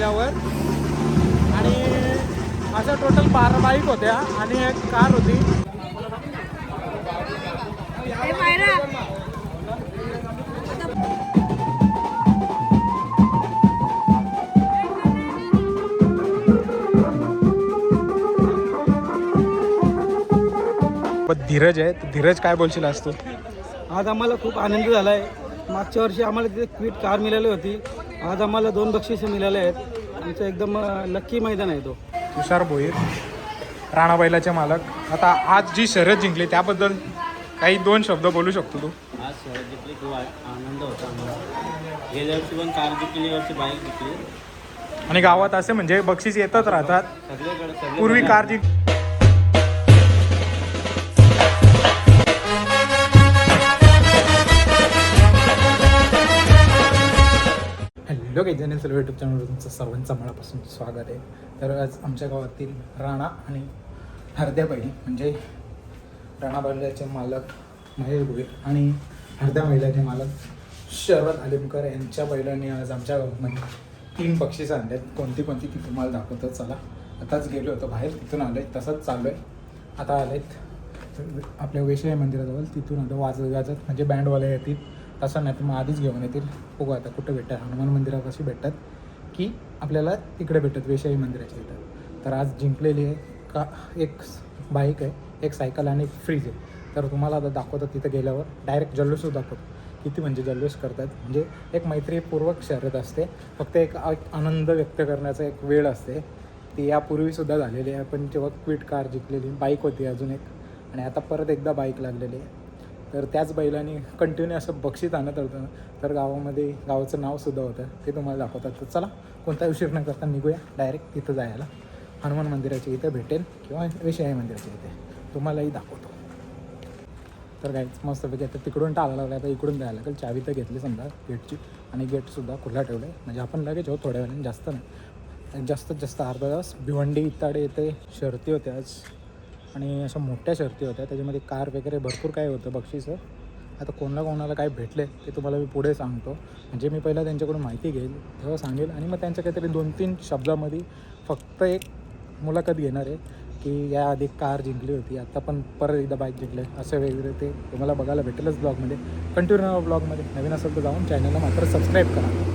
गेल्यावर. आणि असं टोटल 12 बाईक होत्या आणि एक कार होती. धीरज आहे. धीरज काय बोलशील आज तू? आज आम्हाला खूप आनंद झाला आहे. मागच्या वर्षी आम्हाला तिथे क्विट कार मिळाली होती. आज आम्हाला 2 बक्षिसं मिळाले आहेत. आमचं एकदम लक्की मैदान आहे तो. तुषार भोईर, राणा बैलाचे मालक. आता आज जी शर्यत जिंकली त्याबद्दल काही 2 शब्द बोलू शकतो तू? आज शर्यत जिंकली, खूप आनंद होता आम्हाला. गेल्या वर्षी पण कार जिंकली, वर्षी बाईक जिंकली. आणि गावात असे म्हणजे बक्षीस येतच राहतात. सगळीकडे पूर्वी कार जिंक. हॅलो काही जण सर्व यूट्यूब चॅनलवर तुमचं सर्वांचं मनापासून स्वागत आहे. तर आज आमच्या गावातील राणा आणि हरद्या बैल म्हणजे राणा बैलाचे मालक महेश भोईर आणि हरद्या बैलाचे मालक शरद आलिमकर यांच्या बैलांनी आज आमच्या गावामध्ये 3 बक्षीस आणल्यात. कोणती कोणती ती तुम्हाला दाखवतो. चला, आताच गेलो होतो बाहेर, तिथून आलो आहे, तसंच चाललो आहे. आता आलेत आपल्या वेशय मंदिराजवळ, तिथून आता वाजत म्हणजे बँडवाले येतील. तसं नाही तर मग आधीच घेऊन येतील. बघू आता कुठं भेटतात. हनुमान मंदिरापाशी भेटतात की आपल्याला तिकडे भेटतात वेशाई मंदिराच्या इथं. तर आज जिंकलेली आहे का एक बाईक आहे, एक सायकल आणि एक फ्रीज आहे. तर तुम्हाला आता दाखवतात तिथं गेल्यावर. डायरेक्ट जल्लोषच दाखवतो. किती म्हणजे जल्लोष करतात. म्हणजे एक मैत्रीपूर्वक शर्यत असते. फक्त एक आनंद व्यक्त करण्याचा एक वेळ असते. ती यापूर्वीसुद्धा झालेली आहे. पण जेव्हा क्विट कार जिंकलेली बाईक होती अजून एक, आणि आता परत एकदा बाईक लागलेली आहे. तर त्याच बैलांनी कंटिन्यू असं बक्षीस आणत होतं. तर गावामध्ये गावाचं नावसुद्धा होतं, ते तुम्हाला दाखवतात. तर चला, कोणता उशीर न करता निघूया डायरेक्ट तिथं जायला. हनुमान मंदिराच्या इथं भेटेल किंवा वेशाई मंदिराच्या इथे तुम्हालाही दाखवतो. तर काहीच मस्तपैकी आता तिकडून टाळायला लागला. आता इकडून जायला लागेल. चावी तर घेतली समजा गेटची, आणि गेटसुद्धा खुला ठेवलं आहे. म्हणजे आपण लगेच हो थोड्या वेळाने, जास्त नाही, जास्तीत जास्त अर्धा तास. भिवंडी इत्ताडे येथे शर्ती होत्या आज, आणि अशा मोठ्या शर्ती होत्या. त्याच्यामध्ये कार वगैरे भरपूर काय होतं बक्षीसं. आता कोणाला काय भेटले ते तुम्हाला मी पुढे सांगतो. म्हणजे मी पहिला त्यांच्याकडून माहिती घेईल, तेव्हा सांगेल. आणि मग त्यांच्या काहीतरी 2-3 शब्दामध्ये फक्त एक मुलाखत घेणार आहे की याआधी कार जिंकली होती, आता पण परत एकदा बाईक जिंकले, असं वगैरे ते तुम्हाला बघायला भेटेलच ब्लॉगमध्ये. कंटिन्यू ब्लॉगमध्ये. नवीन असेल तर जाऊन चॅनलला मात्र सबस्क्राईब करा.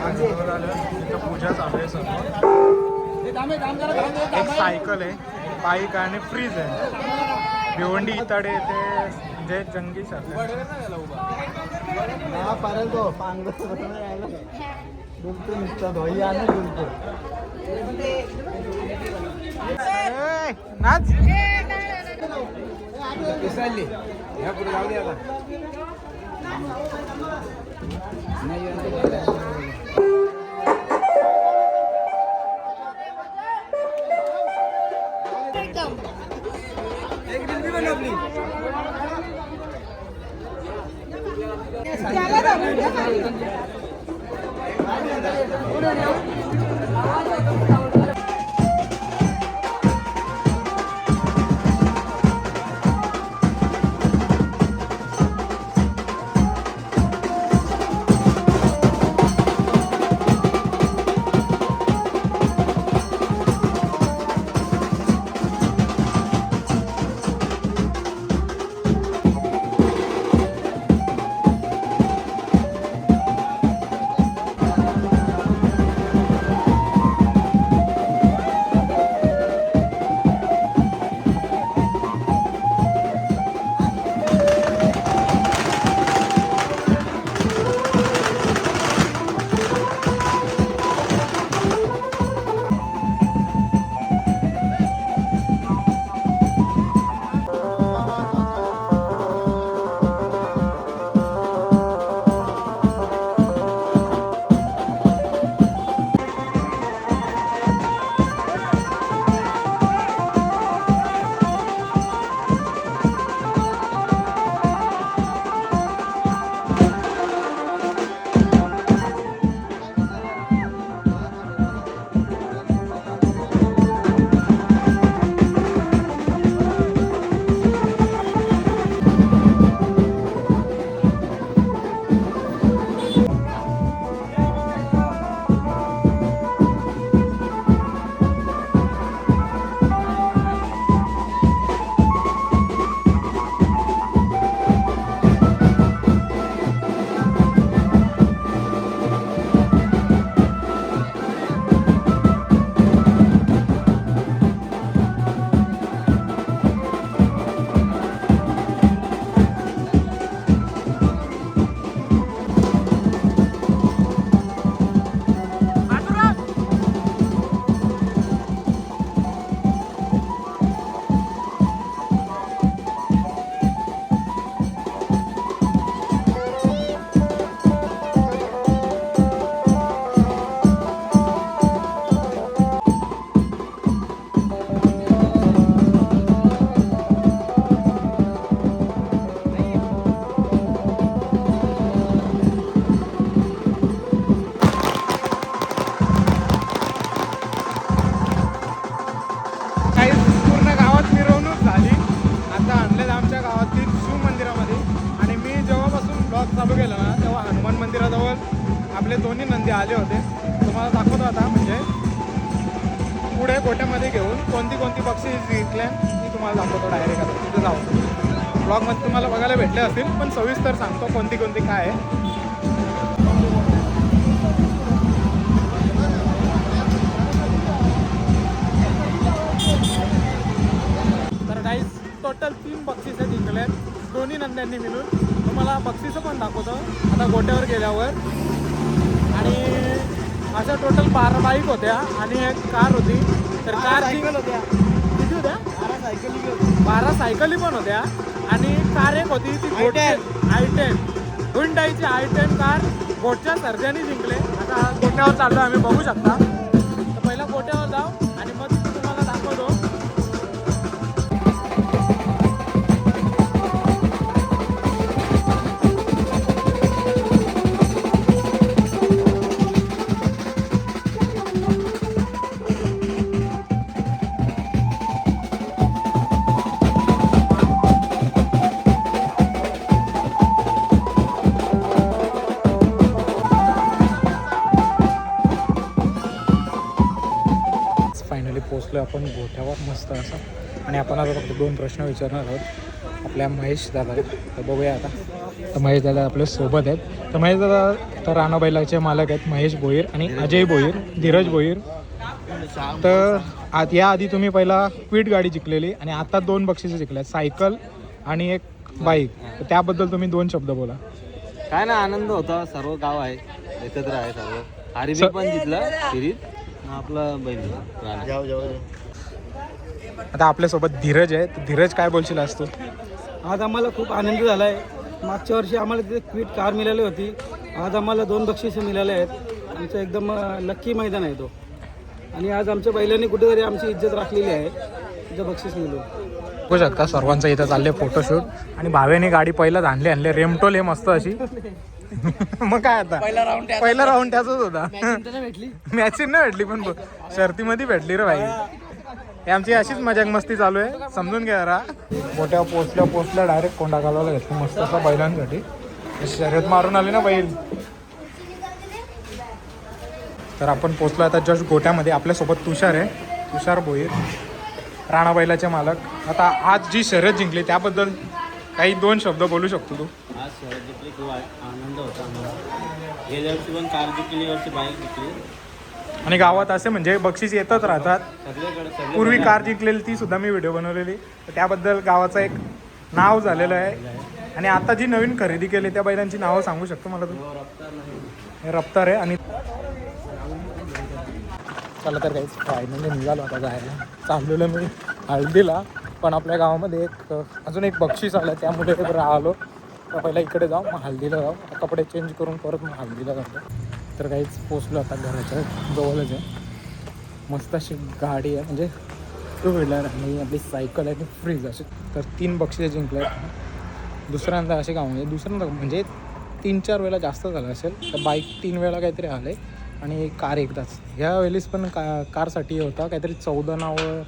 इथं पूजा चालू आहे सर्व. एक सायकल आहे, बाईक आणि फ्रीज आहे. भिवंडी इताडे ते म्हणजे जंगी सारखं. नाच आपले दोन्ही नंदी आले होते. तुम्हाला दाखवतो आता, म्हणजे पुढे गोट्यामध्ये घेऊन कोणती कोणती बक्षीस जिंकल्या मी तुम्हाला दाखवतो डायरेक्ट. आता तिथे जाऊ ब्लॉगमध्ये तुम्हाला बघायला भेटले असतील, पण सविस्तर सांगतो कोणती कोणती काय आहे. तर गाईज टोटल 3 बक्षिसे जिंकल्यात दोन्ही नंद्यांनी मिळून. तुम्हाला बक्षिसं पण दाखवतो आता गोट्यावर गेल्यावर. आणि अशा टोटल 12 बाईक होत्या आणि एक कार होती. तर कार होत्या किती होत्या? 12 सायकली पण होत्या आणि कार एक होती ती i10 हुंडाईची i10 कार गोटच्या सर्जानी जिंकले. आता गोट्यावर चाललो आम्ही, बघू शकता. तर पहिला गोट्यावर जाऊ आणि मग तुम्हाला दाखवतो. फायनली पोचलो आपण गोठ्यावर मस्त असं. आणि आपण आता फक्त 2 प्रश्न विचारणार आहोत. आपल्या महेश दादा आहेत. तर बघूया आता. तर महेश दादा आपल्या सोबत आहेत. तर महेश दादा तर राणा बैलाचे मालक आहेत, महेश भोईर आणि अजय भोईर, धीरज भोईर. तर याआधी तुम्ही पहिला क्विट गाडी जिंकलेली आणि आता 2 बक्षिसं जिंकल्या, सायकल आणि एक बाईक. तर त्याबद्दल तुम्ही 2 शब्द बोला. काय ना आनंद होता, सर्व गाव आहे एकत्र आहे, सर्व हारिबी पण जिंकलं फिरीत आपलं बैल. आता आपल्यासोबत धीरज आहे. तर धीरज काय बोलशील आज तू? आज आम्हाला खूप आनंद झाला आहे. मागच्या वर्षी आम्हाला तिथे क्विट कार मिळाली होती. आज आम्हाला 2 बक्षिसं मिळाले आहेत. आमचं एकदम लक्की मैदान आहे तो. आणि आज आमच्या बैलांनी कुठेतरी आमची इज्जत राखलेली आहे, तिथं बक्षीस मिळून. बघू शकता सर्वांचं इथं चालले फोटोशूट. आणि भावेने गाडी पहिलाच आणले रेमटोल मस्त अशी. मग काय आता पहिला राऊंड त्याचाच होता. मॅचिंग नाही भेटली पण शर्तीमध्ये भेटली रे भाई. हे आमची अशीच मजाक मस्ती चालू आहे, समजून घ्या जरा. मोठ्या पोचल्या डायरेक्ट कोंडा घालवायला घेतला मस्त असा बैलांसाठी. शर्यत मारून आली ना बैल. तर आपण पोचलो आता जस्ट गोट्यामध्ये. आपल्यासोबत तुषार आहे, तुषार भोईर, राणा बैलाचे मालक. आता आज जी शर्यत जिंकली त्याबद्दल काही 2 शब्द बोलू शकतो तू? आज शहरात जिंकली, खूप आनंद होता आम्हाला. गेल्या वर्षी पण कार जिंकली, वर्षी बाईक जिंकली. आणि गावात असे म्हणजे बक्षीस येतच राहतात. सगळीकडे पूर्वी कार जिंकलेली ती सुद्धा मी व्हिडिओ बनवलेली. तर त्याबद्दल गावाचं एक नाव झालेलं आहे. आणि आता जी नवीन खरेदी केली त्या बैलांची नावं सांगू शकतो मला तू? हे रफ्तार आहे. आणि चला तर काहीच फायनली निघालो आता जायला. चाललेलं मी हळदीला, पण आपल्या गावामध्ये अजून एक बक्षीस आलं त्यामुळे राहिलो. तर पहिला इकडे जाऊ, मग हळदीला जाऊ. कपडे चेंज करून परत मग हळदीला जातो. तर काहीच पोचलो आता घराच्या जवळच आहे. मस्त अशी गाडी आहे, म्हणजे 2 व्हीलर आणि आपली सायकल आहे आणि फ्रीज असे. तर 3 बक्षिसे जिंकले. दुसऱ्यांदा असे दुसऱ्यांदा म्हणजे 3-4 वेळा जास्त झालं असेल. तर बाईक 3 वेळा काहीतरी आले आणि कार एकदाच. ह्या वेळेस पण कारसाठी होता काहीतरी 14 नावं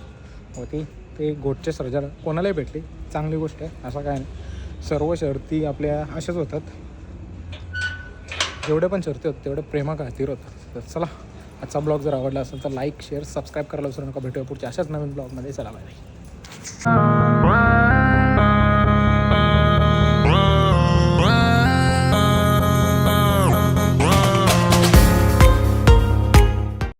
होती. ते गोटच्या सर्जाला कोणालाही भेटली, चांगली गोष्ट आहे. असं काय नाही, सर्व शर्ती आपल्या अशाच होतात. जेवढे पण शर्ती होतात तेवढे प्रेमाखातीर होतात. तर चला, आजचा ब्लॉग जर आवडला असेल तर लाईक, शेअर, सबस्क्राईब करायला विसरू नका. भेटूया पुढच्या अशाच नवीन ब्लॉगमध्ये. चला बाय.